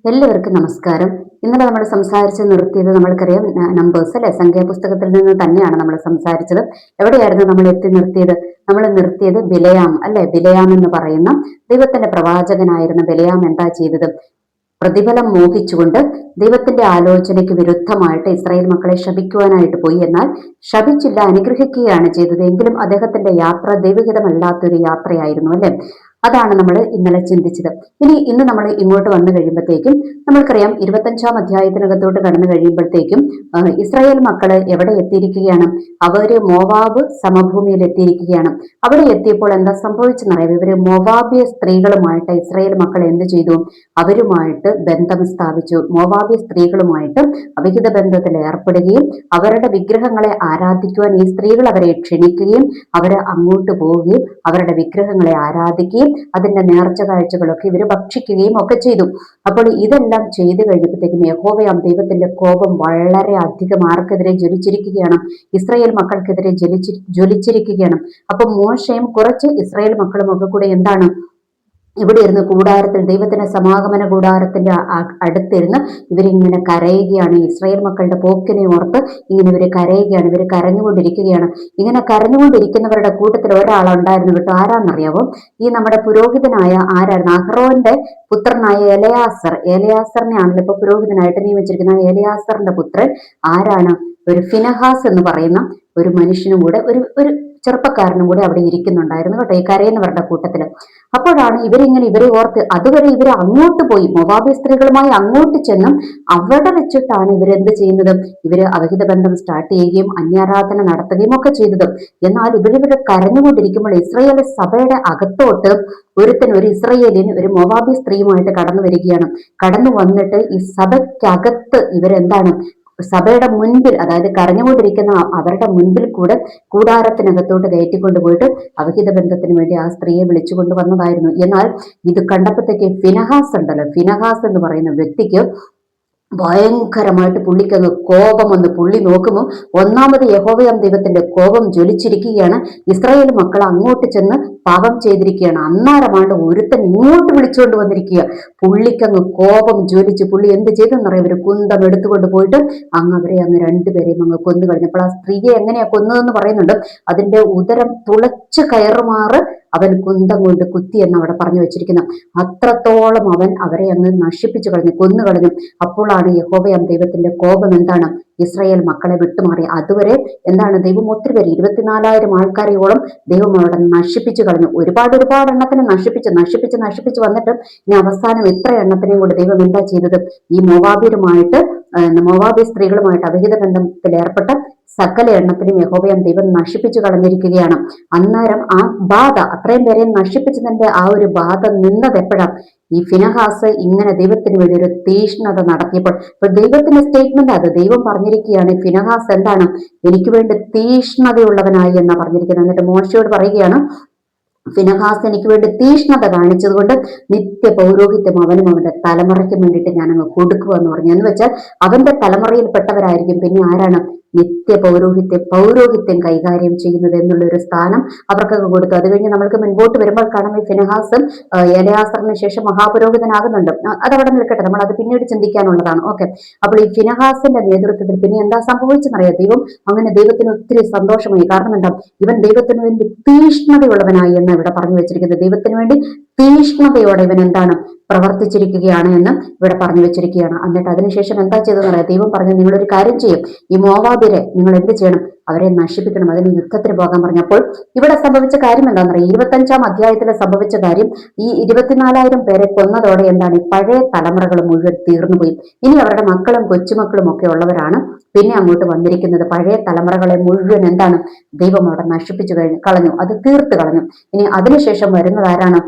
എല്ലാവർക്കും നമസ്കാരം. ഇന്നലെ നമ്മൾ സംസാരിച്ച് നിർത്തിയത് നമ്മൾക്കറിയാം, നമ്പേഴ്സ് അല്ലെ, സംഖ്യാപുസ്തകത്തിൽ നിന്ന് തന്നെയാണ് നമ്മൾ സംസാരിച്ചത്. എവിടെയായിരുന്നു നമ്മൾ എത്തി നിർത്തിയത്? നമ്മൾ നിർത്തിയത് ബിലയാം അല്ലെ, ബിലയാം എന്ന് പറയുന്ന ദൈവത്തിന്റെ പ്രവാചകനായിരുന്ന ബിലയാം എന്താ ചെയ്തത്? പ്രതിഫലം മോഹിച്ചുകൊണ്ട് ദൈവത്തിന്റെ ആലോചനയ്ക്ക് വിരുദ്ധമായിട്ട് ഇസ്രായേൽ മക്കളെ ശപിക്കുവാനായിട്ട് പോയി. എന്നാൽ ശപിച്ചില്ല, അനുഗ്രഹിക്കുകയാണ് ചെയ്തത്. എങ്കിലും അദ്ദേഹത്തിന്റെ യാത്ര ദൈവഹിതമല്ലാത്തൊരു യാത്രയായിരുന്നു അല്ലെ. അതാണ് നമ്മൾ ഇന്നലെ ചിന്തിച്ചത്. ഇന്ന് നമ്മൾ ഇങ്ങോട്ട് വന്നു കഴിയുമ്പോഴത്തേക്കും നമ്മൾക്കറിയാം, 25-ാം അധ്യായത്തിനകത്തോട്ട് കടന്നു കഴിയുമ്പോഴത്തേക്കും ഇസ്രായേൽ മക്കള് എവിടെ എത്തിയിരിക്കുകയാണ്? അവര് മോവാബ് സമഭൂമിയിൽ എത്തിയിരിക്കുകയാണ്. അവിടെ എത്തിയപ്പോൾ എന്താ സംഭവിച്ചെന്നറിയാം? ഇവര് മോവാബിയ സ്ത്രീകളുമായിട്ട് ഇസ്രായേൽ മക്കൾ എന്ത് ചെയ്തു? അവരുമായിട്ട് ബന്ധം സ്ഥാപിച്ചു. മോവാബിയ സ്ത്രീകളുമായിട്ട് അവിഹിത ബന്ധത്തിൽ ഏർപ്പെടുകയും അവരുടെ വിഗ്രഹങ്ങളെ ആരാധിക്കുവാൻ ഈ സ്ത്രീകൾ അവരെ ക്ഷണിക്കുകയും അവര് അങ്ങോട്ട് പോവുകയും അവരുടെ വിഗ്രഹങ്ങളെ ആരാധിക്കുകയും അതിന്റെ നേർച്ച കാഴ്ചകളൊക്കെ ഇവര് ഭക്ഷിക്കുകയും ഒക്കെ ചെയ്തു. അപ്പോൾ ഇതെല്ലാം ചെയ്തു കഴിഞ്ഞപ്പോഴത്തേക്കും യഹോവയാം ദൈവത്തിന്റെ കോപം വളരെ അധികം ആർക്കെതിരെ ജ്വലിച്ചിരിക്കുകയാണ്? ഇസ്രായേൽ മക്കൾക്കെതിരെ ജ്വലിച്ചിരിക്കുകയാണ്. അപ്പൊ മോശയും കുറച്ച് ഇസ്രായേൽ മക്കളും ഒക്കെ കൂടെ എന്താണ്, ഇവിടെ ഇരുന്ന് കൂടാരത്തിൽ, ദൈവത്തിന്റെ സമാഗമന കൂടാരത്തിന്റെ അടുത്തിരുന്ന് ഇവരിങ്ങനെ കരയുകയാണ്. ഇസ്രായേൽ മക്കളുടെ പോക്കിനെ ഓർത്ത് ഇങ്ങനെ ഇവര് കരയുകയാണ്. ഇവര് കരഞ്ഞുകൊണ്ടിരിക്കുകയാണ്. ഇങ്ങനെ കരഞ്ഞുകൊണ്ടിരിക്കുന്നവരുടെ കൂട്ടത്തിൽ ഒരാളുണ്ടായിരുന്നു കേട്ടോ. ആരാന്നറിയാവോ? ഈ നമ്മുടെ പുരോഹിതനായ ആരായിരുന്നു? അഹ്റോന്റെ പുത്രനായ എലയാസറിനെ ആണല്ലോ ഇപ്പൊ പുരോഹിതനായിട്ട് നിയമിച്ചിരിക്കുന്ന. എലയാസറിന്റെ പുത്രൻ ആരാണ്? ഒരു ഫിനഹാസ് എന്ന് പറയുന്ന ഒരു മനുഷ്യനും കൂടെ, ഒരു ചെറുപ്പക്കാരനും കൂടെ അവിടെ ഇരിക്കുന്നുണ്ടായിരുന്നു കേട്ടോ, ഈ കരയുന്നവരുടെ കൂട്ടത്തില്. അപ്പോഴാണ് ഇവരെ ഓർത്ത്, അതുവരെ ഇവര് അങ്ങോട്ട് പോയി, മോവാബി സ്ത്രീകളുമായി അങ്ങോട്ട് ചെന്നും അവിടെ വെച്ചിട്ടാണ് ഇവരെന്ത് ചെയ്യുന്നത്? ഇവര് അവിഹിത ബന്ധം സ്റ്റാർട്ട് ചെയ്യുകയും അന്യാരാധന നടത്തുകയും ഒക്കെ ചെയ്തത്. എന്നാൽ ഇവരിവിടെ കരഞ്ഞുകൊണ്ടിരിക്കുമ്പോൾ ഇസ്രായേൽ സഭയുടെ അകത്തോട്ട് ഒരു ഇസ്രായേലിന് ഒരു മോവാബി സ്ത്രീയുമായിട്ട് കടന്നു വരികയാണ്. കടന്നു വന്നിട്ട് ഈ സഭയ്ക്കകത്ത് ഇവരെന്താണ്, സഭയുടെ മുൻപിൽ, അതായത് കരഞ്ഞുകൊണ്ടിരിക്കുന്ന അവരുടെ മുൻപിൽ കൂടെ കൂടാരത്തിനകത്തോട്ട് കയറ്റിക്കൊണ്ട് പോയിട്ട് അവിഹിത ബന്ധത്തിന് വേണ്ടി ആ സ്ത്രീയെ വിളിച്ചുകൊണ്ട് വന്നതായിരുന്നു. എന്നാൽ ഇത് കണ്ടപ്പോഴത്തേക്ക് ഫിനഹാസ് ഉണ്ടല്ലോ, ഫിനഹാസ് എന്ന് പറയുന്ന വ്യക്തിക്ക് ഭയങ്കരമായിട്ട് പുള്ളിക്കങ്ങ് കോപം വന്ന് പുള്ളി നോക്കുമ്പോൾ ഒന്നാമത് യഹോവയാം ദൈവത്തിന്റെ കോപം ജ്വലിച്ചിരിക്കുകയാണ്. ഇസ്രായേൽ മക്കൾ അങ്ങോട്ട് ചെന്ന് പാപം ചെയ്തിരിക്കുകയാണ്. അന്നേരമാണ്ട് ഒരുത്തൻ ഇങ്ങോട്ട് വിളിച്ചുകൊണ്ട് വന്നിരിക്കുക. പുള്ളിക്കങ്ങ് കോപം ജ്വലിച്ച് പുള്ളി എന്ത് ചെയ്തെന്നറിയാം? ഒരു കുന്തം എടുത്തുകൊണ്ട് പോയിട്ട് അവരെ രണ്ടുപേരെയും അങ്ങ് കൊന്നു കഴിഞ്ഞപ്പോൾ ആ സ്ത്രീയെ എങ്ങനെയാ കൊന്നതെന്ന് പറയുന്നുണ്ട്. അതിന്റെ ഉദരം തുളച്ച് കയറുമാറ് അവൻ കുന്തം കൊണ്ട് കുത്തി എന്ന് അവിടെ പറഞ്ഞു വെച്ചിരിക്കുന്നത്. അത്രത്തോളം അവരെ അങ്ങ് നശിപ്പിച്ചു കളഞ്ഞു, കൊന്നു കളഞ്ഞു. അപ്പോഴാണ് യഹോവയാം ദൈവത്തിന്റെ കോപം എന്താണ്, ഇസ്രായേൽ മക്കളെ വിട്ടുമാറി. അതുവരെ എന്താണ്, ദൈവം ഒത്തിരി പേര്, 24,000 ആൾക്കാരെയോളം ദൈവം അവിടെ നശിപ്പിച്ചു കളഞ്ഞു. ഒരുപാട് എണ്ണത്തിനെ നശിപ്പിച്ച് വന്നിട്ട് ഇനി അവസാനം ഇത്ര എണ്ണത്തിനെയും കൂടെ ദൈവം എന്താ ചെയ്തത്? ഈ മോവാബി സ്ത്രീകളുമായിട്ട് അവിഹിത ബന്ധത്തിൽ ഏർപ്പെട്ട സകല എണ്ണത്തിനും യഹോവയാം ദൈവം നശിപ്പിച്ചു കളഞ്ഞിരിക്കുകയാണ്. അന്നേരം ആ ബാധ, അത്രയും പേരെ നശിപ്പിച്ചതിന്റെ ആ ഒരു ബാധ നിന്നത് എപ്പോഴാണ്? ഈ ഫിനഹാസ് ഇങ്ങനെ ദൈവത്തിന് വേണ്ടി ഒരു തീഷ്ണത നടത്തിയപ്പോൾ. ഇപ്പൊ ദൈവത്തിന്റെ സ്റ്റേറ്റ്മെന്റ് അത്. ദൈവം പറഞ്ഞിരിക്കുകയാണ്, ഫിനഹാസ് എന്താണ്, എനിക്ക് വേണ്ടി തീഷ്ണതയുള്ളവനായി എന്നാ പറഞ്ഞിരിക്കുന്നത്. എന്നിട്ട് മോശയോട് പറയുകയാണ്, ഫിനഹാസ് എനിക്ക് വേണ്ടി തീഷ്ണത കാണിച്ചത് കൊണ്ട് നിത്യ പൗരോഹിത്യം അവനും അവന്റെ തലമുറയ്ക്കും വേണ്ടിയിട്ട് ഞാൻ അങ്ങ് കൊടുക്കുക എന്ന് പറഞ്ഞു. എന്ന് വെച്ചാൽ അവന്റെ തലമുറയിൽപ്പെട്ടവരായിരിക്കും പിന്നെ ആരാണ് നിത്യ പൗരോഹിത്യം കൈകാര്യം ചെയ്യുന്നത് എന്നുള്ള ഒരു സ്ഥാനം അവർക്കൊക്കെ കൊടുത്തു. അത് കഴിഞ്ഞ് നമ്മൾക്ക് മുൻപോട്ട് വരുമ്പോൾ കാണാം, ഈ ഫിനഹാസും എലയാസറിന് ശേഷം മഹാപുരോഹിതനാകുന്നുണ്ട്. അതവിടെ നിൽക്കട്ടെ, നമ്മൾ അത് പിന്നീട് ചിന്തിക്കാനുള്ളതാണ്. ഓക്കെ, അപ്പോൾ ഈ ഫിനഹാസിന്റെ നേതൃത്വത്തിൽ പിന്നെ എന്താ സംഭവിച്ചെന്നറിയാം? ദൈവത്തിന് ഒത്തിരി സന്തോഷമായി. കാരണം എന്താ, ഇവൻ ദൈവത്തിന് വേണ്ടി തീഷ്ണതയുള്ളവനായി എന്ന് ഇവിടെ പറഞ്ഞു വെച്ചിരിക്കുന്നത്. ദൈവത്തിന് വേണ്ടി തീഷ്ണതയോടെ ഇവൻ എന്താണ് പ്രവർത്തിച്ചിരിക്കുകയാണ് എന്ന് ഇവിടെ പറഞ്ഞു വെച്ചിരിക്കുകയാണ്. എന്നിട്ട് അതിനുശേഷം എന്താ ചെയ്തതെന്ന് പറയാം? ദൈവം പറഞ്ഞു, നിങ്ങളൊരു കാര്യം ചെയ്യും, ഈ മോവാബിരെ നിങ്ങൾ എന്ത് ചെയ്യണം? അവരെ നശിപ്പിക്കണം, അതിന് യുദ്ധത്തിന് പോകാൻ പറഞ്ഞപ്പോൾ ഇവിടെ സംഭവിച്ച കാര്യം എന്താണെന്ന് പറയാം? 25-ാം അധ്യായത്തിൽ സംഭവിച്ച കാര്യം, ഈ 24,000 പേരെ കൊന്നതോടെ എന്താണ്, ഈ പഴയ തലമുറകൾ മുഴുവൻ തീർന്നുപോയി. ഇനി അവരുടെ മക്കളും കൊച്ചുമക്കളും ഒക്കെ ഉള്ളവരാണ് പിന്നെ അങ്ങോട്ട് വന്നിരിക്കുന്നത്. പഴയ തലമുറകളെ മുഴുവൻ എന്താണ് ദൈവം അവിടെ നശിപ്പിച്ചു കളഞ്ഞു, അത് തീർത്ത് കളഞ്ഞു. ഇനി അതിനുശേഷം വരുന്നതാരാണ്?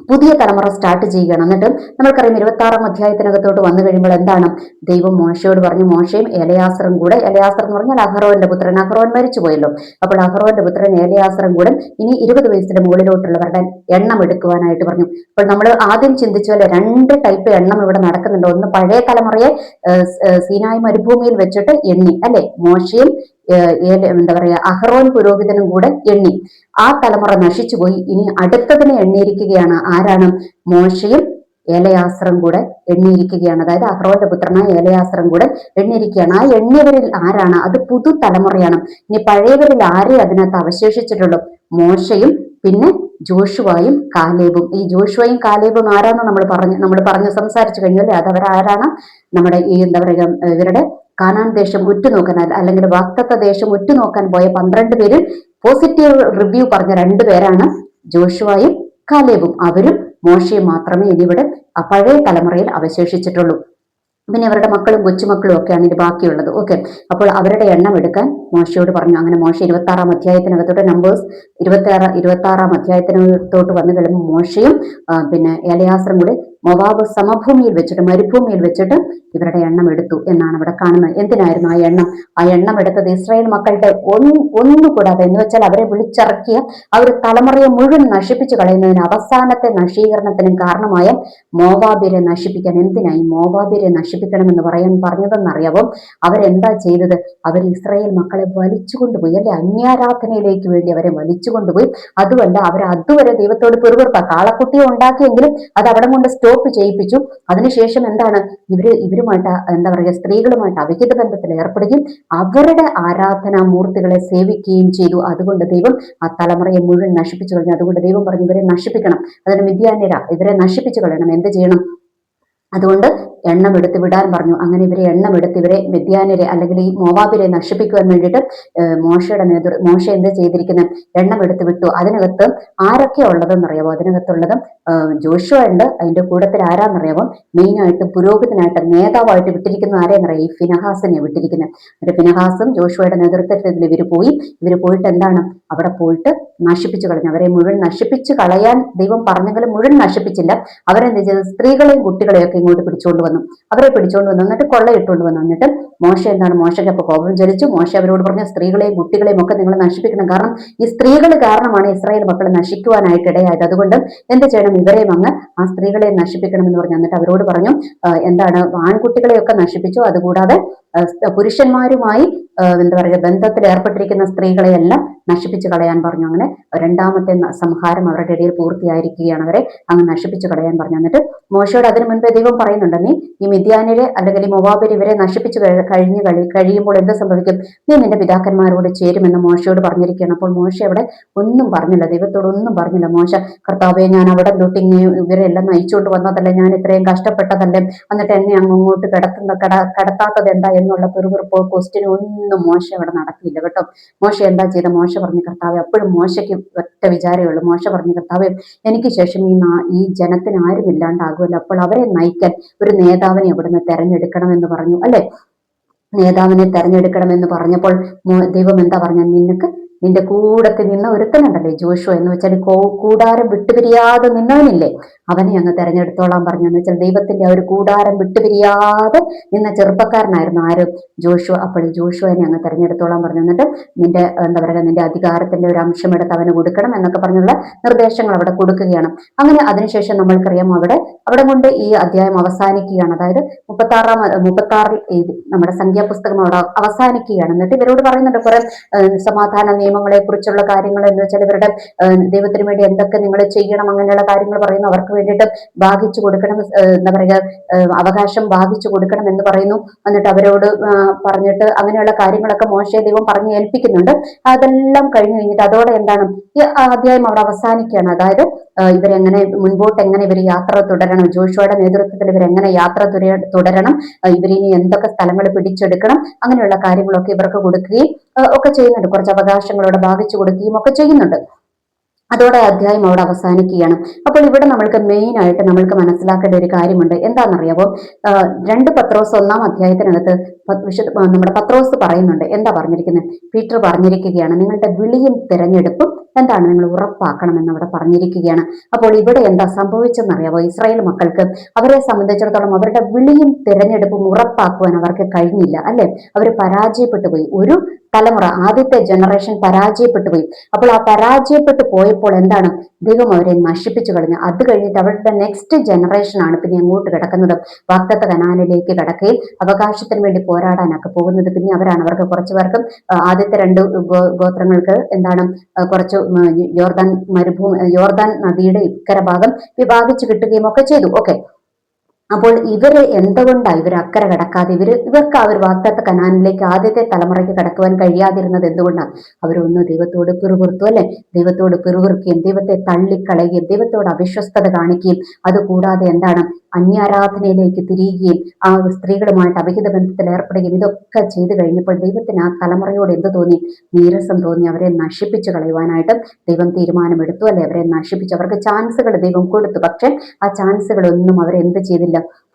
പുതിയ തലമുറ സ്റ്റാർട്ട് ചെയ്യുകയാണ്. എന്നിട്ട് നമ്മൾക്കറിയാം, 26-ാം അധ്യായത്തിനകത്തോട്ട് വന്നു കഴിയുമ്പോൾ എന്താണ്, ദൈവം മോശയോട് പറഞ്ഞു, മോശയും എലയാസറും കൂടെ, എലയാസർ എന്ന് പറഞ്ഞാൽ അഹ്റോന്റെ പുത്രൻ, അഹ്റോൻ മരിച്ചു പോയല്ലോ. അപ്പോൾ അഹ്റോന്റെ പുത്രൻ എലയാസറും കൂടെ ഇനി 20 വയസ്സിന് മുകളിലോട്ടുള്ളവരുടെ എണ്ണം എടുക്കുവാനായിട്ട് പറഞ്ഞു. അപ്പോൾ നമ്മൾ ആദ്യം ചിന്തിച്ച പോലെ 2 ടൈപ്പ് എണ്ണം ഇവിടെ നടക്കുന്നുണ്ട്. ഒന്ന് പഴയ തലമുറയെ സീനായി മരുഭൂമിയിൽ വെച്ചിട്ട് എണ്ണി അല്ലെ, മോശയും എന്താ പറയാ അഹ്റോൻ പുരോഹിതനും കൂടെ എണ്ണി. ആ തലമുറ നശിച്ചുപോയി. ഇനി അടുത്തതിനെ എണ്ണിയിരിക്കുകയാണ്. ആരാണ്? മോശയും ഏലയാസ്ത്രം കൂടെ എണ്ണിയിരിക്കുകയാണ്. അതായത് അഹ്റോന്റെ പുത്രനായ ഏലയാസ്ത്രം കൂടെ എണ്ണിയിരിക്കുകയാണ്. ആ എണ്ണിയവരിൽ ആരാണ്? അത് പുതുതലമുറയാണ്. ഇനി പഴയവരിൽ ആരേ അതിനകത്ത് അവശേഷിച്ചിട്ടുള്ളൂ? മോശയും പിന്നെ ജോഷുവായും കാലേബും. ഈ ജോഷുവയും കാലേബും ആരാന്ന് നമ്മൾ പറഞ്ഞ് സംസാരിച്ചു കഴിഞ്ഞു അല്ലേ? അത് അവരാരാണ്? നമ്മുടെ ഈ എന്താ പറയുക, ഇവരുടെ കാനാൻ ദേശം ഉറ്റുനോക്കാൻ, അല്ലെങ്കിൽ വാഗ്ദത്ത ദേശം ഉറ്റുനോക്കാൻ പോയ 12 പേരിൽ പോസിറ്റീവ് റിവ്യൂ പറഞ്ഞ 2 പേരാണ് ജോഷുവയും കാലേബും. അവരും മോശയും മാത്രമേ ഇനിവിടെ പഴയ തലമുറയിൽ അവശേഷിച്ചിട്ടുള്ളൂ. പിന്നെ അവരുടെ മക്കളും കൊച്ചുമക്കളും ഒക്കെയാണ് ഇത് ബാക്കിയുള്ളത്. ഓക്കെ, അപ്പോൾ അവരുടെ എണ്ണം എടുക്കാൻ മോശയോട് പറഞ്ഞു. അങ്ങനെ മോശ 26-ാം അധ്യായത്തിനകത്തോട്ട്, നമ്പേഴ്സ് 26-ാം അധ്യായത്തിനകത്തോട്ട് വന്നു കഴിയുമ്പോൾ മോശയും പിന്നെ എലയാസറും കൂടി മൊവാബ് സമഭൂമിയിൽ വെച്ചിട്ട്, മരുഭൂമിയിൽ വെച്ചിട്ട് ഇവരുടെ എണ്ണം എടുത്തു എന്നാണ് ഇവിടെ കാണുന്നത്. എന്തിനായിരുന്നു ആ എണ്ണം? ആ എണ്ണം എടുത്തത് ഇസ്രായേൽ മക്കളുടെ ഒന്നുകൂടാതെ, എന്ന് വെച്ചാൽ അവരെ വിളിച്ചിറക്കിയ ആ ഒരു തലമുറയെ മുഴുവൻ നശിപ്പിച്ചു കളയുന്നതിന്, അവസാനത്തെ നശീകരണത്തിനും കാരണമായ മോവാബിരെ നശിപ്പിക്കാൻ. എന്തിനായി മോവാബിരെ നശിപ്പിക്കണമെന്ന് പറഞ്ഞതെന്നറിയാവോ? അവരെന്താ ചെയ്തത്? അവർ ഇസ്രായേൽ മക്കളെ വലിച്ചുകൊണ്ടുപോയി അല്ലെ, അന്യാരാധനയിലേക്ക് വേണ്ടി അവരെ വലിച്ചുകൊണ്ടുപോയി. അതുമല്ല, അവർ അതുവരെ ദൈവത്തോട് പെറുപെറുപ്പ, കാളക്കുട്ടിയെ ഉണ്ടാക്കിയെങ്കിലും അത് അവിടെ കൊണ്ട് സ്റ്റോപ്പ് ചെയ്യിപ്പിച്ചു. അതിനുശേഷം എന്താണ്, ഇവരുമായിട്ട് എന്താ പറയുക, സ്ത്രീകളുമായിട്ട് അവിഹിത ബന്ധത്തിൽ ഏർപ്പെടുകയും അവരുടെ ആരാധനാ മൂർത്തികളെ സേവിക്കുകയും ചെയ്തു. അതുകൊണ്ട് ദൈവം ആ തലമുറയെ മുഴുവൻ നശിപ്പിച്ചു കളഞ്ഞു. അതുകൊണ്ട് ദൈവം പറഞ്ഞു, ഇവരെ നശിപ്പിക്കണം. അതിന് മിദ്യാന്യര, ഇവരെ നശിപ്പിച്ചു കളയണം. എന്ത് ചെയ്യണം? അതുകൊണ്ട് എണ്ണം എടുത്ത് വിടാൻ പറഞ്ഞു. അങ്ങനെ ഇവരെ എണ്ണം എടുത്ത് ഇവരെ മിദ്യാന്യരെ അല്ലെങ്കിൽ ഈ മോവാബിരെ നശിപ്പിക്കുവാൻ വേണ്ടിയിട്ട് മോശ എന്ത് ചെയ്തിരിക്കുന്നത്? എണ്ണം എടുത്ത് വിട്ടു. അതിനകത്ത് ആരൊക്കെയാ ഉള്ളതെന്നറിയാമോ? അതിനകത്തുള്ളത് ജോഷുവ ഉണ്ട്. അതിന്റെ കൂട്ടത്തിൽ ആരാന്നറിയാമോ? മെയിനായിട്ട് പുരോഹിതനായിട്ട് നേതാവായിട്ട് വിട്ടിരിക്കുന്ന ആരെന്നറിയാം? ഈ ഫിനഹാസിനെ വിട്ടിരിക്കുന്നത്. ഒരു ഫിനഹാസും ജോഷുവയുടെ നേതൃത്വത്തിൽ ഇവർ പോയിട്ട് എന്താണ് അവിടെ പോയിട്ട് നശിപ്പിച്ചു കളഞ്ഞു. അവരെ മുഴുവൻ നശിപ്പിച്ചു കളയാൻ ദൈവം പറഞ്ഞെങ്കിലും മുഴുവൻ നശിപ്പിച്ചില്ല. അവരെന്ത് ചെയ്തു? സ്ത്രീകളെയും കുട്ടികളെയും ഒക്കെ ഇങ്ങോട്ട് പിടിച്ചുകൊണ്ട് വന്നു. അവരെ പിടിച്ചുകൊണ്ട് വന്നു, എന്നിട്ട് കൊള്ളയിട്ടുകൊണ്ട് വന്നു. എന്നിട്ട് മോശ എന്താണ്, മോശയ്ക്ക് അപ്പോൾ കോപം ജ്വലിച്ചു. മോശ അവരോട് പറഞ്ഞു, സ്ത്രീകളെയും കുട്ടികളെയും ഒക്കെ നിങ്ങൾ നശിപ്പിക്കണം. കാരണം ഈ സ്ത്രീകൾ കാരണമാണ് ഇസ്രായേൽ മക്കൾ നശിക്കുവാനായിട്ട് ഇടയായത്. അതുകൊണ്ട് എന്ത് ചെയ്യണം? ഇവരെയും അങ്ങ് ആ സ്ത്രീകളെ നശിപ്പിക്കണം എന്ന് പറഞ്ഞു. എന്നിട്ട് അവരോട് പറഞ്ഞു, എന്താണ്, ആൺകുട്ടികളെയൊക്കെ നശിപ്പിച്ചു. അതുകൂടാതെ പുരുഷന്മാരുമായി എന്താ പറയുക, ബന്ധത്തിൽ ഏർപ്പെട്ടിരിക്കുന്ന സ്ത്രീകളെയെല്ലാം നശിപ്പിച്ചു കളയാൻ പറഞ്ഞു. അങ്ങനെ രണ്ടാമത്തെ സംഹാരം അവരുടെ ഇടയിൽ പൂർത്തിയായിരിക്കുകയാണ്. അവരെ അങ്ങ് നശിപ്പിച്ചു കളയാൻ പറഞ്ഞു. എന്നിട്ട് മോശയോട് അതിനു മുൻപേ ദൈവം പറയുന്നുണ്ട്, നീ ഈ മിദ്യാനിലെ അല്ലെങ്കിൽ മോവാബിൽ ഇവരെ നശിപ്പിച്ചു കഴിയുമ്പോൾ എന്ത് സംഭവിക്കും? നീ നിന്റെ പിതാക്കന്മാരോട് ചേരുമെന്ന് മോശയോട് പറഞ്ഞിരിക്കുകയാണ്. അപ്പോൾ മോശ അവിടെ ഒന്നും പറഞ്ഞില്ല, ദൈവത്തോട് ഒന്നും പറഞ്ഞില്ല. മോശ, കർത്താവെ, ഞാൻ അവിടെ തൊട്ട് ഇവരെല്ലാം നയിച്ചുകൊണ്ട് വന്നതല്ലേ, ഞാൻ ഇത്രയും കഷ്ടപ്പെട്ടതല്ലേ, എന്നിട്ട് എന്നെ അങ്ങോട്ട് കടത്താത്തത് എന്താ എന്നുള്ള പെറുപെറുപ്പോ ക്വസ്റ്റ്യൻ ഒന്നും മോശ അവിടെ നടത്തിയില്ല കേട്ടോ. മോശ എന്താ ചെയ്ത? മോശ പറഞ്ഞു, കർത്താവെ, അപ്പോഴും മോശയ്ക്ക് ഒറ്റ വിചാരമേ ഉള്ളൂ. മോശ പറഞ്ഞു, കർത്താവെ, എനിക്ക് ശേഷം ഈ ജനത്തിന് ആരും ഇല്ലാണ്ടാകുമല്ലോ, അപ്പോൾ അവരെ നയിക്കാൻ ഒരു നേതാവിനെ അവിടുന്ന് തെരഞ്ഞെടുക്കണമെന്ന് പറഞ്ഞു അല്ലെ. നേതാവിനെ തെരഞ്ഞെടുക്കണമെന്ന് പറഞ്ഞപ്പോൾ ദൈവം എന്താ പറഞ്ഞ? നിന്റെ കൂടത്തിൽ നിന്ന ഒരുത്തനുണ്ടല്ലേ, ജോഷുവ എന്ന് വെച്ചാൽ കൂടാരം വിട്ടുപിരിയാതെ നിന്നവനില്ലേ, അവനെ അങ്ങ് തെരഞ്ഞെടുത്തോളാൻ പറഞ്ഞു. എന്ന് വെച്ചാൽ ദൈവത്തിന്റെ ആ ഒരു കൂടാരം വിട്ടുപിരിയാതെ നിന്ന ചെറുപ്പക്കാരനായിരുന്നു ആര്? ജോഷുവ. അപ്പോൾ ജോഷുവനെ അങ്ങ് തെരഞ്ഞെടുത്തോളാൻ പറഞ്ഞു. എന്നിട്ട് നിന്റെ എന്താ പറയുക, നിന്റെ അധികാരത്തിന്റെ ഒരു അംശം എടുത്ത് അവന് കൊടുക്കണം എന്നൊക്കെ പറഞ്ഞുള്ള നിർദ്ദേശങ്ങൾ അവിടെ കൊടുക്കുകയാണ്. അങ്ങനെ അതിനുശേഷം നമ്മൾക്കറിയാം അവിടെ കൊണ്ട് ഈ അധ്യായം അവസാനിക്കുകയാണ്. അതായത് 36 നമ്മുടെ സംഖ്യാപുസ്തകം അവിടെ അവസാനിക്കുകയാണ്. എന്നിട്ട് ഇവരോട് പറയുന്നുണ്ട് കുറെ സമാധാന നിയമങ്ങളെ കുറിച്ചുള്ള കാര്യങ്ങൾ, എന്ന് വെച്ചാൽ ഇവരുടെ ദൈവത്തിന് വേണ്ടി എന്തൊക്കെ നിങ്ങൾ ചെയ്യണം, അങ്ങനെയുള്ള കാര്യങ്ങൾ പറയുന്നു. അവർക്ക് വേണ്ടിയിട്ട് ഭാഗിച്ചു കൊടുക്കണം, എന്താ പറയുക, അവകാശം ഭാഗിച്ചു കൊടുക്കണം എന്ന് പറയുന്നു. എന്നിട്ട് അവരോട് പറഞ്ഞിട്ട് അങ്ങനെയുള്ള കാര്യങ്ങളൊക്കെ മോശയെ ദൈവം പറഞ്ഞു ഏൽപ്പിക്കുന്നുണ്ട്. അതെല്ലാം കഴിഞ്ഞു കഴിഞ്ഞിട്ട് അതോടെ എന്താണ്, ഈ അധ്യായം അവിടെ അവസാനിക്കുകയാണ്. അതായത് ഇവരെങ്ങനെ മുൻപോട്ട്, എങ്ങനെ ഇവർ യാത്ര തുടരണം, ജോഷുവയുടെ നേതൃത്വത്തിൽ ഇവരെങ്ങനെ യാത്ര തുടരണം, ഇവരിനി എന്തൊക്കെ സ്ഥലങ്ങൾ പിടിച്ചെടുക്കണം, അങ്ങനെയുള്ള കാര്യങ്ങളൊക്കെ ഇവർക്ക് കൊടുക്കുകയും ഒക്കെ ചെയ്യുന്നുണ്ട്. കുറച്ച് അവകാശങ്ങളോടെ ഭാഗിച്ചു കൊടുക്കുകയും ഒക്കെ ചെയ്യുന്നുണ്ട്. അതോടെ അധ്യായം അവിടെ അവസാനിക്കുകയാണ്. അപ്പോൾ ഇവിടെ നമ്മൾക്ക് മെയിൻ ആയിട്ട് നമ്മൾക്ക് മനസ്സിലാക്കേണ്ട ഒരു കാര്യമുണ്ട്. എന്താണെന്നറിയാവോ? 2 പത്രോസ് 1-ാം അധ്യായത്തിനകത്ത് നമ്മുടെ പത്രോസ് പറയുന്നുണ്ട്. എന്താ പറഞ്ഞിരിക്കുന്നത്? പീറ്റർ പറഞ്ഞിരിക്കുകയാണ്, നിങ്ങളുടെ വിളിയും തിരഞ്ഞെടുപ്പും എന്താണ്, നിങ്ങൾ ഉറപ്പാക്കണമെന്ന് അവിടെ പറഞ്ഞിരിക്കുകയാണ്. അപ്പോൾ ഇവിടെ എന്താ സംഭവിച്ചെന്നറിയാവോ? ഇസ്രായേൽ മക്കൾക്ക് അവരെ സംബന്ധിച്ചിടത്തോളം അവരുടെ വിളിയും തിരഞ്ഞെടുപ്പും ഉറപ്പാക്കുവാൻ അവർക്ക് കഴിഞ്ഞില്ല അല്ലെ. അവർ പരാജയപ്പെട്ടു പോയി. ഒരു തലമുറ, ആദ്യത്തെ ജനറേഷൻ പരാജയപ്പെട്ടു പോയി. അപ്പോൾ ആ പരാജയപ്പെട്ടു പോയപ്പോൾ എന്താണ്, ദൈവം അവരെ നശിപ്പിച്ചു കളഞ്ഞു. അത് കഴിഞ്ഞിട്ട് അവരുടെ നെക്സ്റ്റ് ജനറേഷൻ ആണ് പിന്നെ അങ്ങോട്ട് കിടക്കുന്നത്, വാഗ്ദത്ത കനാനിലേക്ക് കിടക്കുകയും അവകാശത്തിന് വേണ്ടി പോരാടാനൊക്കെ പോകുന്നത്. പിന്നെ അവർക്ക് കുറച്ചു പേർക്കും ആദ്യത്തെ രണ്ട് ഗോത്രങ്ങൾക്ക് എന്താണ് കുറച്ച് യോർദാൻ നദിയുടെ ഇക്കര ഭാഗം വിഭാഗിച്ചു കിട്ടുകയും ഒക്കെ ചെയ്തു. ഓക്കെ, അപ്പോൾ ഇവര് എന്തുകൊണ്ടാണ് ഇവർ അക്കരെ കടക്കാതെ ഇവർക്ക് ആ ഒരു വാഗ്ദത്ത കനാനിലേക്ക് ആദ്യത്തെ തലമുറയ്ക്ക് കടക്കുവാൻ കഴിയാതിരുന്നത് എന്തുകൊണ്ടാണ്? അവരൊന്ന് ദൈവത്തോട് പിറുപിറുത്തു അല്ലെ, ദൈവത്തോട് പിറുപിറുക്കുകയും ദൈവത്തെ തള്ളിക്കളയുകയും ദൈവത്തോട് അവിശ്വസ്തത കാണിക്കുകയും അതുകൂടാതെ എന്താണ് അന്യാരാധനയിലേക്ക് തിരിയുകയും ആ സ്ത്രീകളുമായിട്ട് അവിഹിത ബന്ധത്തിൽ ഏർപ്പെടുകയും ഇതൊക്കെ ചെയ്തു കഴിഞ്ഞപ്പോൾ ദൈവത്തിന് ആ തലമുറയോട് എന്ത് തോന്നി? നീരസം തോന്നി. അവരെ നശിപ്പിച്ചു കളയുവാനായിട്ട് ദൈവം തീരുമാനമെടുത്തു അല്ലെ, അവരെ നശിപ്പിച്ചു. അവർക്ക് ചാൻസുകൾ ദൈവം കൊടുത്തു, പക്ഷെ ആ ചാൻസുകളൊന്നും അവരെന്ത് ചെയ്തില്ല,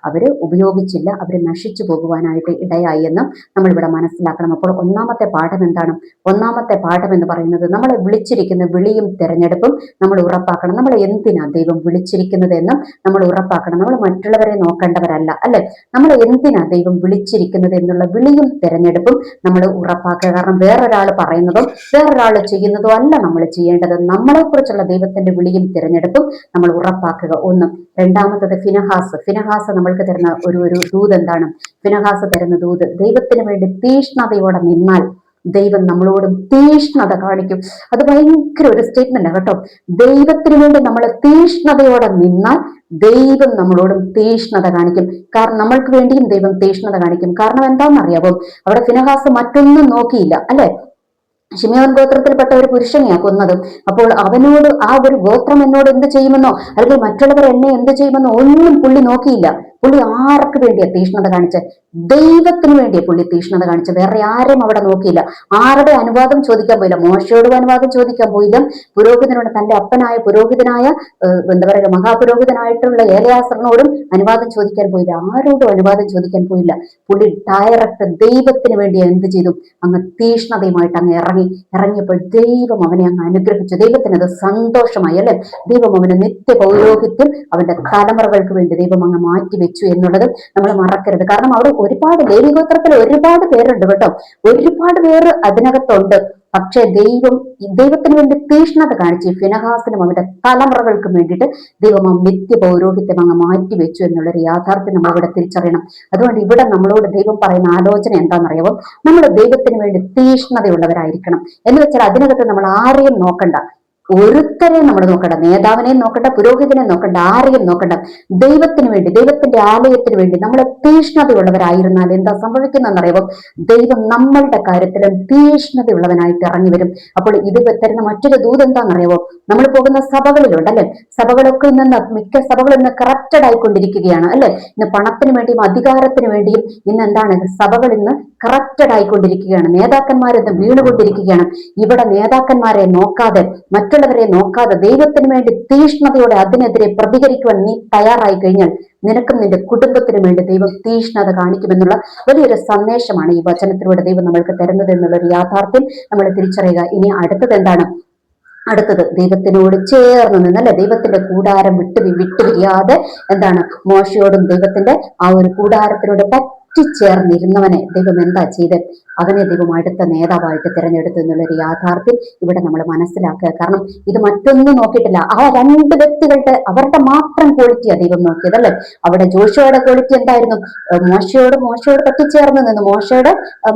അവര് ഉപയോഗിച്ചില്ല. അവര് നശിച്ചു പോകുവാനായിട്ട് ഇടയായി എന്ന് നമ്മളിവിടെ മനസ്സിലാക്കണം. അപ്പോൾ ഒന്നാമത്തെ പാഠം എന്താണ്? ഒന്നാമത്തെ പാഠം എന്ന് പറയുന്നത് നമ്മളെ വിളിച്ചിരിക്കുന്ന വിളിയും തെരഞ്ഞെടുപ്പും നമ്മൾ ഉറപ്പാക്കണം. നമ്മളെ എന്തിനാ ദൈവം വിളിച്ചിരിക്കുന്നത് എന്നും നമ്മൾ ഉറപ്പാക്കണം. നമ്മൾ മറ്റുള്ളവരെ നോക്കേണ്ടവരല്ല അല്ലെ, നമ്മളെ എന്തിനാ ദൈവം വിളിച്ചിരിക്കുന്നത് എന്നുള്ള വിളിയും തെരഞ്ഞെടുപ്പും നമ്മൾ ഉറപ്പാക്കുക. കാരണം വേറൊരാൾ പറയുന്നതും വേറൊരാൾ ചെയ്യുന്നതും അല്ല നമ്മൾ ചെയ്യേണ്ടത്. നമ്മളെ കുറിച്ചുള്ള ദൈവത്തിന്റെ വിളിയും തിരഞ്ഞെടുപ്പും നമ്മൾ ഉറപ്പാക്കുക. ഒന്ന്. രണ്ടാമത്തത് ഫിനഹാസ് നമ്മൾക്ക് തരുന്ന ഒരു ദൂത് എന്താണ്? ഫിനഹാസ് തരുന്ന ദൂത്, ദൈവത്തിന് വേണ്ടി തീഷ്ണതയോടെ നിന്നാൽ ദൈവം നമ്മളോടും തീഷ്ണത കാണിക്കും. അത് ഭയങ്കര ഒരു സ്റ്റേറ്റ്മെന്റ് കേട്ടോ. ദൈവത്തിന് വേണ്ടി നമ്മൾ തീഷ്ണതയോടെ നിന്നാൽ ദൈവം നമ്മളോടും തീഷ്ണത കാണിക്കും. കാരണം നമ്മൾക്ക് വേണ്ടിയും ദൈവം തീഷ്ണത കാണിക്കും. കാരണം എന്താണെന്നറിയാവോ? അവിടെ ഫിനഹാസ് മറ്റൊന്നും നോക്കിയില്ല അല്ലെ, ശിമയോൻ ഗോത്രത്തിൽപ്പെട്ട ഒരു പുരുഷനെയാ കൊന്നതും. അപ്പോൾ അവനോട് ആ ഒരു ഗോത്രം എന്നോട് എന്ത് ചെയ്യുമെന്നോ അല്ലെങ്കിൽ മറ്റുള്ളവർ എന്നെ എന്ത് ചെയ്യുമെന്നോ ഒന്നും പുള്ളി നോക്കിയില്ല. പുള്ളി ആർക്ക് വേണ്ടിയാ തീഷ്ണത കാണിച്ച്? ദൈവത്തിന് വേണ്ടിയാ പുള്ളി തീഷ്ണത കാണിച്ച്. വേറെ ആരെയും അവിടെ നോക്കിയില്ല. ആരുടെ അനുവാദം ചോദിക്കാൻ പോയില്ല. മോശയോടും അനുവാദം ചോദിക്കാൻ പോയില്ല. പുരോഹിതനോട്, തന്റെ അപ്പനായ പുരോഹിതനായ എന്താ പറയുക മഹാപുരോഹിതനായിട്ടുള്ള ഏലയാസറിനോടും അനുവാദം ചോദിക്കാൻ പോയില്ല. ആരോടും അനുവാദം ചോദിക്കാൻ പോയില്ല. പുള്ളി ഡയറക്റ്റ് ദൈവത്തിന് വേണ്ടി എന്ത് ചെയ്തു? അങ്ങ് തീഷ്ണതയുമായിട്ട് അങ്ങ് ഇറങ്ങിയപ്പോൾ ദൈവം അവനെ അങ്ങ് അനുഗ്രഹിച്ചു. ദൈവത്തിന് അത് സന്തോഷമായി അല്ലെ. ദൈവം അവന് നിത്യ പൗരോഹിത്യം അവന്റെ തലമുറകൾക്ക് വേണ്ടി ദൈവം അങ്ങ് മാറ്റിവെച്ചു എന്നുള്ളത് നമ്മൾ മറക്കരുത്. കാരണം അവിടെ ഒരുപാട് ലേവി ഗോത്രത്തിൽ ഒരുപാട് പേരുണ്ട് കേട്ടോ, ഒരുപാട് പേര് അതിനകത്തുണ്ട്. പക്ഷെ ദൈവത്തിന് വേണ്ടി തീഷ്ണത കാണിച്ച് ഫിനഹാസിനും അവന്റെ തലമുറകൾക്കും വേണ്ടിയിട്ട് ദൈവം ആ നിത്യ പൗരോഹിത്യം അങ്ങ് മാറ്റിവെച്ചു എന്നുള്ളൊരു യാഥാർത്ഥ്യം നമ്മൾ ഇവിടെ തിരിച്ചറിയണം. അതുകൊണ്ട് ഇവിടെ നമ്മളോട് ദൈവം പറയുന്ന ആലോചന എന്താണെന്നറിയാമോ? നമ്മൾ ദൈവത്തിന് വേണ്ടി തീഷ്ണതയുള്ളവരായിരിക്കണം. എന്ന് വെച്ചാൽ അതിനകത്ത് നമ്മൾ ആരെയും നോക്കണ്ട, ഒരുത്തരെയും നമ്മൾ നോക്കണ്ട, നേതാവിനെയും നോക്കണ്ട, പുരോഹിതനെ നോക്കണ്ട, ആരെയും നോക്കണ്ട. ദൈവത്തിന് വേണ്ടി, ദൈവത്തിന്റെ ആലയത്തിന് വേണ്ടി നമ്മൾ തീഷ്ണതയുള്ളവരായിരുന്നാൽ എന്താ സംഭവിക്കുന്നതെന്നറിയാമോ? ദൈവം നമ്മളുടെ കാര്യത്തിലും തീഷ്ണതയുള്ളവനായിട്ട് ഇറങ്ങി വരും. അപ്പോൾ ഇത് തരുന്ന മറ്റൊരു ദൂത് എന്താണെന്നറിയാമോ? നമ്മൾ പോകുന്ന സഭകളിലുണ്ട് അല്ലെ, സഭകളൊക്കെ ഇന്ന് മിക്ക സഭകളും ഇന്ന് കറപ്റ്റഡ് ആയിക്കൊണ്ടിരിക്കുകയാണ് അല്ലെ. ഇന്ന് പണത്തിന് വേണ്ടിയും അധികാരത്തിന് വേണ്ടിയും ഇന്ന് എന്താണ് സഭകൾ ഇന്ന് കറപ്റ്റഡ് ആയിക്കൊണ്ടിരിക്കുകയാണ്. നേതാക്കന്മാരിന്ന് വീണുകൊണ്ടിരിക്കുകയാണ്. ഇവിടെ നേതാക്കന്മാരെ നോക്കാതെ, മറ്റുള്ളവരെ നോക്കാതെ ദൈവത്തിന് വേണ്ടി തീഷ്ണതയോടെ അതിനെതിരെ പ്രതികരിക്കുവാൻ നീ തയ്യാറായി കഴിഞ്ഞാൽ നിനക്കും നിന്റെ കുടുംബത്തിനും വേണ്ടി ദൈവം തീഷ്ണത കാണിക്കുമെന്നുള്ള വലിയൊരു സന്ദേശമാണ് ഈ വചനത്തിലൂടെ ദൈവം നമ്മൾക്ക് തരുന്നത് എന്നുള്ളൊരു യാഥാർത്ഥ്യം നമ്മൾ തിരിച്ചറിയുക. ഇനി അടുത്തത് എന്താണ്? അടുത്തത് ദൈവത്തിനോട് ചേർന്ന് നിന്നല്ലേ, ദൈവത്തിന്റെ കൂടാരം വിട്ടുപിരിയാതെ എന്താണ് മോശയോടും ദൈവത്തിന്റെ ആ ഒരു കൂടാരത്തിനോട് പറ്റിച്ചേർന്നിരുന്നവനെ ദൈവം എന്താ ചെയ്ത്? അവനെ ദൈവം അടുത്ത നേതാവായിട്ട് തിരഞ്ഞെടുത്തു എന്നുള്ളൊരു യാഥാർത്ഥ്യം ഇവിടെ നമ്മൾ മനസ്സിലാക്കുക. കാരണം ഇത് മറ്റൊന്നും നോക്കിയിട്ടില്ല. ആ രണ്ട് വ്യക്തികളുടെ അവരുടെ മാത്രം ക്വാളിറ്റിയാണ് ദൈവം നോക്കിയത് അല്ലെ. അവിടെ ജോഷുവയുടെ ക്വാളിറ്റി എന്തായിരുന്നു? മോശയോട് പറ്റിച്ചേർന്ന് നിന്നു,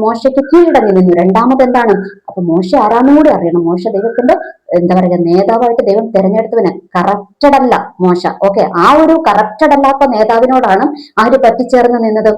മോശയ്ക്ക് കീഴടങ്ങി നിന്നു. രണ്ടാമത് എന്താണ്? അപ്പൊ മോശ ആരാന്നും കൂടി അറിയണം. മോശ ദൈവത്തിന്റെ എന്താ പറയുക നേതാവായിട്ട് ദൈവം തിരഞ്ഞെടുത്തവന് കറപ്റ്റഡ് അല്ല മോശ. ഓക്കെ, ആ ഒരു കറപ്റ്റഡ് അല്ലാത്ത നേതാവിനോടാണ് ആര് പറ്റിച്ചേർന്ന് നിന്നത്?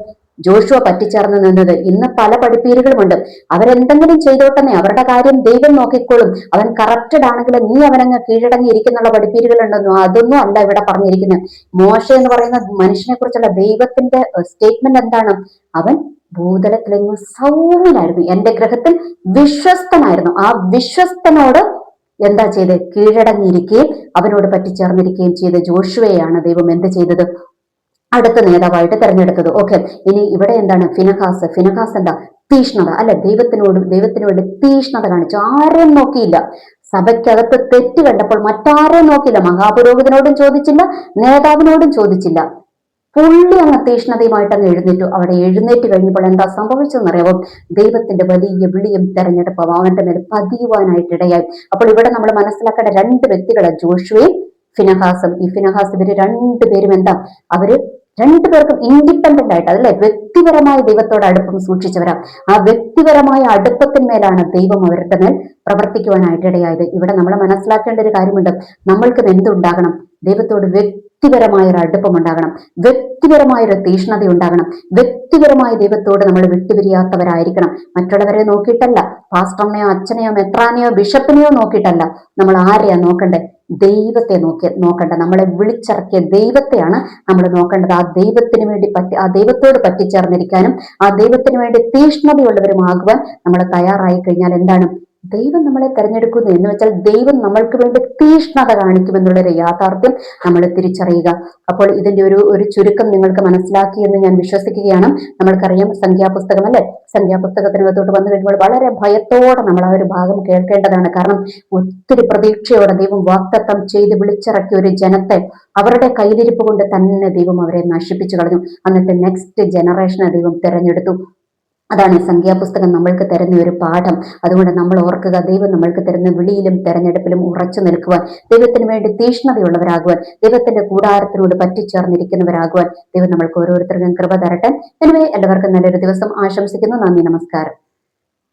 ജോഷുവ പറ്റിച്ചേർന്ന് നിന്നത്. ഇന്ന് പല പഠിപ്പീരുകളുമുണ്ട്. അവരെന്തെങ്കിലും ചെയ്തോട്ടെന്നേ, അവരുടെ കാര്യം ദൈവം നോക്കിക്കോളും, അവൻ കറപ്റ്റഡ് ആണെങ്കിലും നീ അവനങ്ങ് കീഴടങ്ങിയിരിക്കുന്നുള്ള പഠിപ്പീരുകളുണ്ടെന്നോ അതൊന്നും അല്ല ഇവിടെ പറഞ്ഞിരിക്കുന്നത്. മോശ എന്ന് പറയുന്ന മനുഷ്യനെ കുറിച്ചുള്ള ദൈവത്തിന്റെ സ്റ്റേറ്റ്മെന്റ് എന്താണ്? അവൻ ഭൂതലത്തിലെങ്ങും സൗമ്യനായിരുന്നു, എന്റെ ഗ്രഹത്തിൽ വിശ്വസ്തനായിരുന്നു. ആ വിശ്വസ്തനോട് എന്താ ചെയ്ത്? കീഴടങ്ങിയിരിക്കുകയും അവനോട് പറ്റിച്ചേർന്നിരിക്കുകയും ചെയ്ത ജോഷുവയാണ് ദൈവം എന്ത് ചെയ്തത്? അടുത്ത നേതാവായിട്ട് തെരഞ്ഞെടുത്തത്. ഓക്കെ, ഇനി ഇവിടെ എന്താണ്? ഫിനഹാസ് എന്താ? തീഷ്ണത അല്ലെ, ദൈവത്തിന് വേണ്ടി തീഷ്ണത കാണിച്ചു. ആരെയും നോക്കിയില്ല. സഭയ്ക്കകത്ത് തെറ്റ് കണ്ടപ്പോൾ മറ്റാരെയും നോക്കിയില്ല. മഹാപുരോഹിതനോടും ചോദിച്ചില്ല, നേതാവിനോടും ചോദിച്ചില്ല. പുള്ളി അങ്ങ് തീഷ്ണതയുമായിട്ട് അങ്ങ് എഴുന്നേറ്റു. അവിടെ എഴുന്നേറ്റ് കഴിഞ്ഞപ്പോൾ എന്താ സംഭവിച്ചതെന്നറിയാമോ? ദൈവത്തിന്റെ വലിയ വിളിയും തെരഞ്ഞെടുപ്പും അവന്റെ മേൽ പതിയുവാനായിട്ട് ഇടയായി. അപ്പോൾ ഇവിടെ നമ്മൾ മനസ്സിലാക്കേണ്ട രണ്ട് വ്യക്തികളെ, ജോഷുവയും ഫിനഹാസും. ഈ ഫിനഹാസ് ഇവര് രണ്ടുപേരും എന്താ, അവര് രണ്ടുപേർക്കും ഇൻഡിപെൻഡന്റ് ആയിട്ട്, അതല്ലേ, വ്യക്തിപരമായ ദൈവത്തോട് അടുപ്പം സൂക്ഷിച്ചവരാ. ആ വ്യക്തിപരമായ അടുപ്പത്തിന്മേലാണ് ദൈവം അവരുടെ മേൽ പ്രവർത്തിക്കുവാനായിട്ട് ഇടയായത്. ഇവിടെ നമ്മൾ മനസ്സിലാക്കേണ്ട ഒരു കാര്യമുണ്ട്. നമ്മൾക്കും എന്തുണ്ടാകണം? ദൈവത്തോട് വ്യക്തിപരമായ ഒരു അടുപ്പം ഉണ്ടാകണം, വ്യക്തിപരമായ ഒരു തീഷ്ണത ഉണ്ടാകണം, വ്യക്തിപരമായ ദൈവത്തോട് നമ്മൾ വിട്ടുപിരിയാത്തവരായിരിക്കണം. മറ്റുള്ളവരെ നോക്കിയിട്ടല്ല, പാസ്റ്ററിനെയോ അച്ഛനെയോ മെത്രാനെയോ ബിഷപ്പിനെയോ നോക്കിയിട്ടല്ല. നമ്മൾ ആരെയാ നോക്കണ്ടേ? ദൈവത്തെ നോക്കണ്ട. നമ്മളെ വിളിച്ചിറക്കിയ ദൈവത്തെയാണ് നമ്മൾ നോക്കേണ്ടത്. ആ ദൈവത്തിന് വേണ്ടി ആ ദൈവത്തോട് പറ്റിച്ചേർന്നിരിക്കാനും ആ ദൈവത്തിന് വേണ്ടി തീഷ്ണതയുള്ളവരുമാകുവാൻ നമ്മൾ തയ്യാറായി കഴിഞ്ഞാൽ എന്താണ്, ദൈവം നമ്മളെ തെരഞ്ഞെടുക്കുന്നു എന്ന് വെച്ചാൽ ദൈവം നമ്മൾക്ക് വേണ്ടി തീഷ്ണത കാണിക്കുമെന്നുള്ളൊരു യാഥാർത്ഥ്യം നമ്മൾ തിരിച്ചറിയുക. അപ്പോൾ ഇതിന്റെ ഒരു ചുരുക്കം നിങ്ങൾക്ക് മനസ്സിലാക്കി എന്ന് ഞാൻ വിശ്വസിക്കുകയാണ്. നമ്മൾക്കറിയാം സംഖ്യാപുസ്തകം, അല്ലെ? സംഖ്യാപുസ്തകത്തിനകത്തോട്ട് വന്നു കഴിയുമ്പോൾ വളരെ ഭയത്തോടെ നമ്മൾ ആ ഒരു ഭാഗം കേൾക്കേണ്ടതാണ്. കാരണം ഒത്തിരി പ്രതീക്ഷയോടെ ദൈവം വാഗ്ദത്തം ചെയ്ത് വിളിച്ചിറക്കിയ ഒരു ജനത്തെ അവരുടെ കയ്യിലിരിപ്പ് കൊണ്ട് തന്നെ ദൈവം അവരെ നശിപ്പിച്ചു കളഞ്ഞു. എന്നിട്ട് നെക്സ്റ്റ് ജനറേഷനെ ദൈവം തെരഞ്ഞെടുത്തു. അതാണ് സംഖ്യാപുസ്തകം നമ്മൾക്ക് തരുന്ന ഒരു പാഠം. അതുകൊണ്ട് നമ്മൾ ഓർക്കുക, ദൈവം നമ്മൾക്ക് തരുന്ന വിളിയിലും തെരഞ്ഞെടുപ്പിലും ഉറച്ചു നിൽക്കുവാൻ, ദൈവത്തിന് വേണ്ടി തീഷ്ണതയുള്ളവരാകുവാൻ, ദൈവത്തിന്റെ കൂടാരത്തിനോട് പറ്റിച്ചേർന്നിരിക്കുന്നവരാകുവാൻ ദൈവം നമ്മൾക്ക് ഓരോരുത്തർക്കും കൃപ തരട്ടെ. എനിവേ, എല്ലാവർക്കും നല്ലൊരു ദിവസം ആശംസിക്കുന്നു. നന്ദി, നമസ്കാരം.